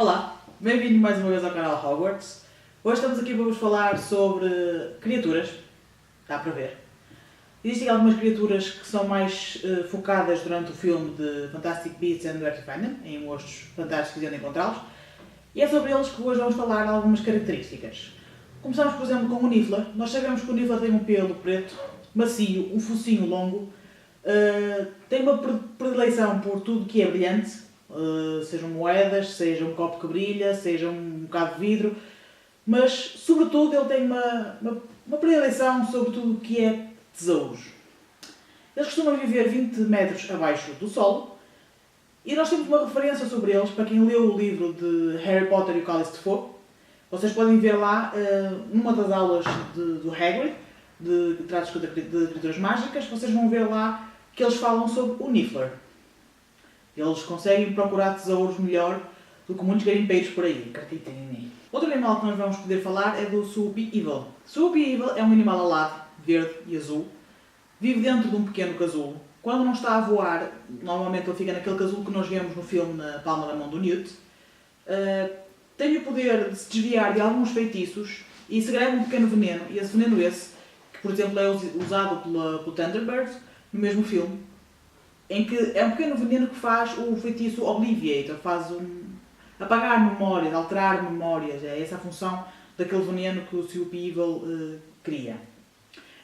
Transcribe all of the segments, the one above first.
Olá, bem-vindo mais uma vez ao canal Hogwarts. Hoje estamos aqui para vos falar sobre criaturas, dá para ver. Existem algumas criaturas que são mais focadas durante o filme de Fantastic Beasts and Where to Find Them, em monstros fantásticos e onde encontrá-los, e é sobre eles que hoje vamos falar algumas características. Começamos, por exemplo, com o Niffler. Nós sabemos que o Niffler tem um pelo preto, macio, um focinho longo, tem uma predileção por tudo que é brilhante, sejam moedas, seja um copo que brilha, seja um bocado de vidro, mas sobretudo ele tem uma predileção sobre tudo que é tesouros. Eles costumam viver 20 metros abaixo do solo e nós temos uma referência sobre eles para quem leu o livro de Harry Potter e o Cálice de Fogo. Vocês podem ver lá, numa das aulas do Hagrid, de tratos de criaturas mágicas, vocês vão ver lá que eles falam sobre o Niffler. Eles conseguem procurar tesouros melhor do que muitos garimpeiros por aí. Outro animal que nós vamos poder falar é do Swoopy Evil. Swoopy Evil é um animal alado, verde e azul. Vive dentro de um pequeno casulo. Quando não está a voar, normalmente ele fica naquele casulo que nós vemos no filme Na Palma da Mão do Newt. Tem o poder de se desviar de alguns feitiços e segrega um pequeno veneno. E esse veneno que por exemplo é usado pelo Thunderbird no mesmo filme, em que é um pequeno veneno que faz o feitiço Obliviator, faz apagar memórias, alterar memórias. É essa a função daquele veneno que o Swoopy Evil cria.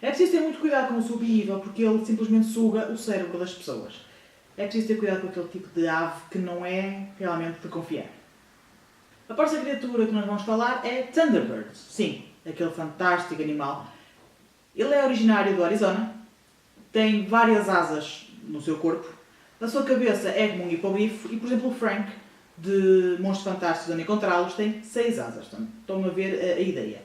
É preciso ter muito cuidado com o Swoopy Evil porque ele simplesmente suga o cérebro das pessoas. É preciso ter cuidado com aquele tipo de ave que não é realmente de confiar. A próxima criatura que nós vamos falar é Thunderbird. Sim, aquele fantástico animal. Ele é originário do Arizona, tem várias asas no seu corpo, a sua cabeça é como um hipogrifo e, por exemplo, o Frank, de Monstros Fantásticos onde encontrá-los, tem 6 asas. Estão a ver a ideia.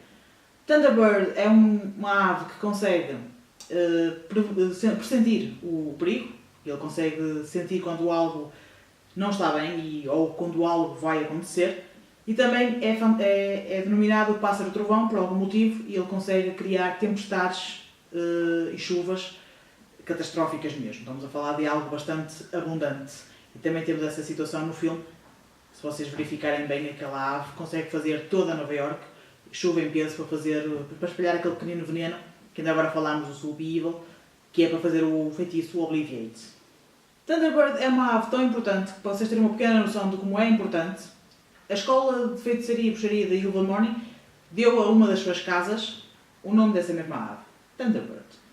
Thunderbird é uma ave que consegue pressentir o perigo. Ele consegue sentir quando algo não está bem ou quando algo vai acontecer. E também é denominado o pássaro trovão por algum motivo e ele consegue criar tempestades e chuvas catastróficas mesmo. Estamos a falar de algo bastante abundante. E também temos essa situação no filme. Se vocês verificarem bem, aquela ave consegue fazer toda Nova Iorque chuva em peso para espalhar aquele pequenino veneno, que ainda agora falámos do Swoopy Evil, que é para fazer o feitiço Obliviate. Thunderbird é uma ave tão importante que, para vocês terem uma pequena noção de como é importante, a Escola de Feitiçaria e Bruxaria da Ilvermorny deu a uma das suas casas o nome dessa mesma ave, Thunderbird.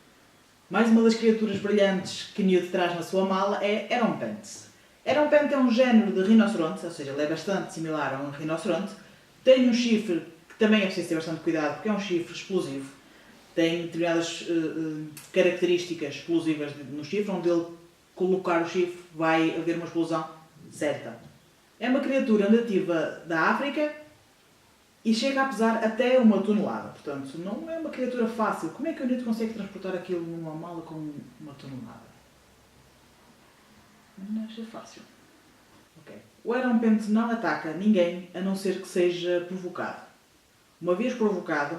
Mais uma das criaturas brilhantes que Newt traz na sua mala é Erompent. Erompent é um género de rinoceronte, ou seja, ele é bastante similar a um rinoceronte. Tem um chifre que também é preciso ter bastante cuidado porque é um chifre explosivo. Tem determinadas características explosivas no chifre, onde ele colocar o chifre vai haver uma explosão certa. É uma criatura nativa da África e chega a pesar até 1 tonelada. Portanto, não é uma criatura fácil. Como é que o Newt consegue transportar aquilo numa mala com 1 tonelada? Não deve ser fácil. Okay. O Erompent não ataca ninguém a não ser que seja provocado. Uma vez provocado,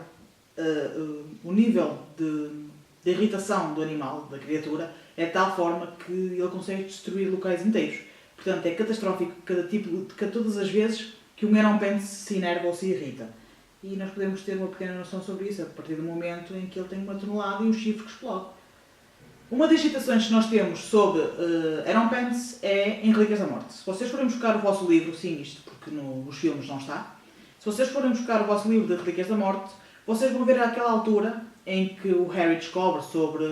o nível de irritação do animal, da criatura, é de tal forma que ele consegue destruir locais inteiros. Portanto, é catastrófico todas as vezes que um Erompent se enerva ou se irrita. E nós podemos ter uma pequena noção sobre isso a partir do momento em que ele tem 1 tonelada e um chifre que explode. Uma das citações que nós temos sobre Erompents é em Relíquias da Morte. Se vocês forem buscar o vosso livro, sim, isto porque nos filmes não está, se vocês forem buscar o vosso livro de Relíquias da Morte, vocês vão ver aquela altura em que o Harry descobre sobre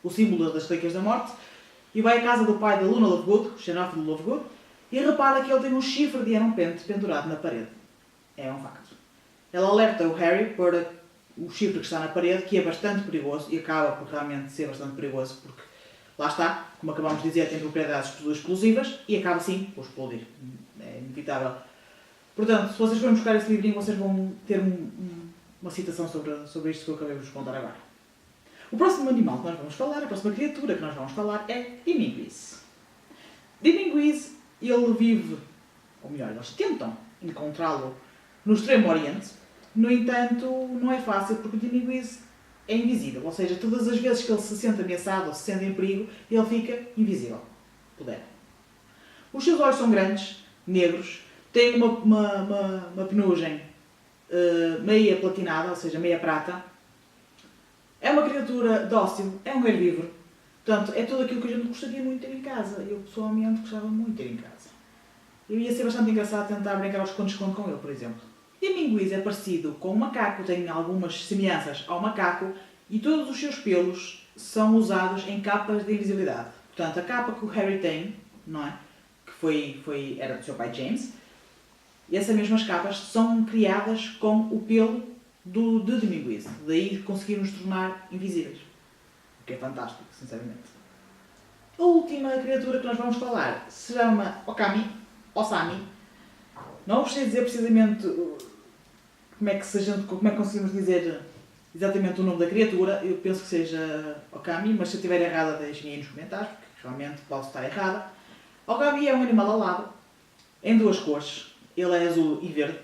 o símbolo das Relíquias da Morte e vai à casa do pai da Luna Lovegood, Xenófono Lovegood, e repara que ele tem um chifre de Erompent pendurado na parede. É um facto. Ela alerta o Harry para o chifre que está na parede, que é bastante perigoso, e acaba por realmente ser bastante perigoso, porque lá está, como acabamos de dizer, tem propriedades explosivas e acaba sim por explodir. É inevitável. Portanto, se vocês forem buscar esse livrinho, vocês vão ter uma citação sobre isto que eu acabei de vos contar agora. O próximo animal que nós vamos falar, a próxima criatura que nós vamos falar é Diminguis. Diminguis, ele vive, ou melhor, eles tentam encontrá-lo no Extremo Oriente. No entanto, não é fácil porque o Diminguis é invisível. Ou seja, todas as vezes que ele se sente ameaçado ou se sente em perigo, ele fica invisível. Os seus olhos são grandes, negros, Tem uma penugem meia platinada, ou seja, meia prata. É uma criatura dócil, é um herbívoro. Portanto, é tudo aquilo que a gente gostaria muito de ter em casa. Eu, pessoalmente, gostava muito de ter em casa. Eu ia ser bastante engraçado tentar brincar aos esconde-esconde com ele, por exemplo. Diminguiz é parecido com o macaco, tem algumas semelhanças ao macaco e todos os seus pelos são usados em capas de invisibilidade. Portanto, a capa que o Harry tem, não é? Que era do seu pai James, e essas mesmas capas são criadas com o pelo de Diminguiz. Daí conseguir nos tornar invisíveis. O que é fantástico, sinceramente. A última criatura que nós vamos falar se chama Okami, Osami. Não vos sei dizer precisamente como é que conseguimos dizer exatamente o nome da criatura. Eu penso que seja Okami, mas se eu estiver errada deixem aí nos comentários, porque realmente posso estar errada. Okami é um animal alado, em duas cores. Ele é azul e verde.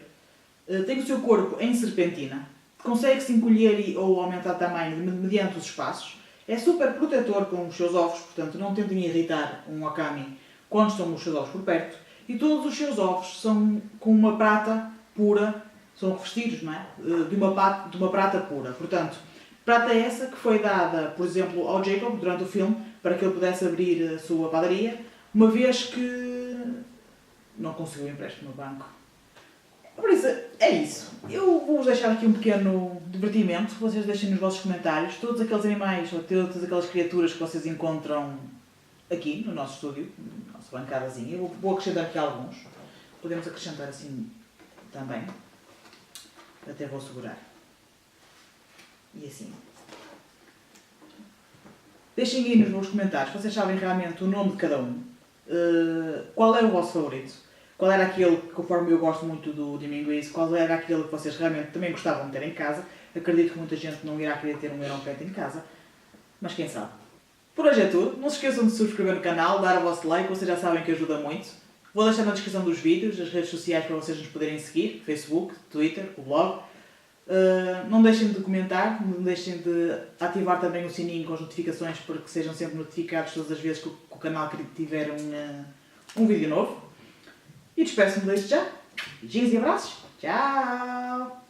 Tem o seu corpo em serpentina. Consegue-se encolher ou aumentar de tamanho mediante os espaços. É super protetor com os seus ovos, portanto não tentem irritar um Okami quando estão os seus ovos por perto. E todos os seus ovos são com uma prata pura, são revestidos, não é? De uma prata pura. Portanto, prata essa que foi dada, por exemplo, ao Jacob durante o filme, para que ele pudesse abrir a sua padaria, uma vez que não conseguiu empréstimo no banco. Por isso, é isso. Eu vou-vos deixar aqui um pequeno divertimento. Vocês deixem nos vossos comentários todos aqueles animais ou todas aquelas criaturas que vocês encontram aqui no nosso estúdio, na nossa bancadazinha. Eu vou acrescentar aqui alguns. Podemos acrescentar assim também. Até vou segurar. E assim. Deixem aí nos meus comentários, vocês sabem realmente o nome de cada um. Qual era o vosso favorito? Qual era aquele que, conforme eu gosto muito do Diminguiz, qual era aquele que vocês realmente também gostavam de ter em casa? Acredito que muita gente não irá querer ter um Iron Pet em casa, mas quem sabe. Por hoje é tudo. Não se esqueçam de se subscrever no canal, dar o vosso like, vocês já sabem que ajuda muito. Vou deixar na descrição dos vídeos as redes sociais para vocês nos poderem seguir, Facebook, Twitter, o blog. Não deixem de comentar, não deixem de ativar também o sininho com as notificações para que sejam sempre notificados todas as vezes que o canal tiver um vídeo novo. E despeço-me desde já. Beijinhos e abraços. Tchau!